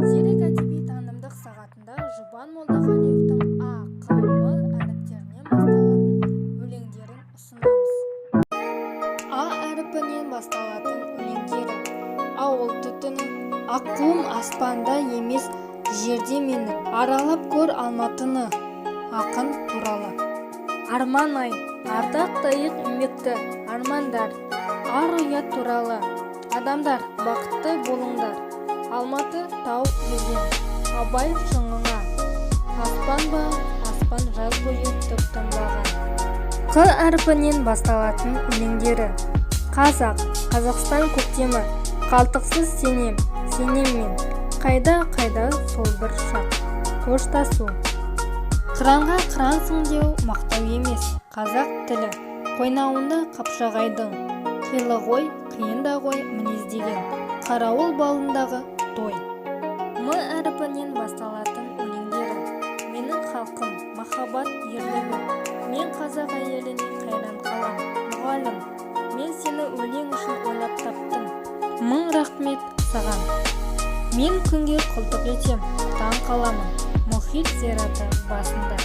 зерек әдеби танымдық сағатында жұбан молдағалиевтің а, қ, м әріптерінен басталатын өлеңдерін ұсынамыз. А әріпінен басталатын өлеңдері: ауыл түтіні, аққуым аспанда емес жерде мені, аралап көр Алматыны, ақын туралы. Арман ай, ардақ тайық еңбекті армандар, ар ұят туралы. Адамдар, бақытты болыңдар, Алматы тау өзен, абай шыңыңа. Аспан ба, аспан жаз бойы түк тынбаған. Қ әрпінен басталатын өлеңдері: қазақ, Қазақстан көктемі, қалтықсыз сенем, сенем мен, қайда сол бір шақ, қоштасу. Қыранға қырансың деу мақтау емес, қазақ тілі қойнауында қапшағайдың, қилы ғой, қиын да ғой мінездеген, қарауыл балындағы той. М әріпінен басталатын өлеңдері: менің халқым, махаббат ерлігі, мен қазақ әйеліне қайран қалам, мұғалім, мен сені өлең үшін ойлап таптым, мың рахмет саған. Мен күнге құлдық етем, таң қаламын, мұхит зираты басында.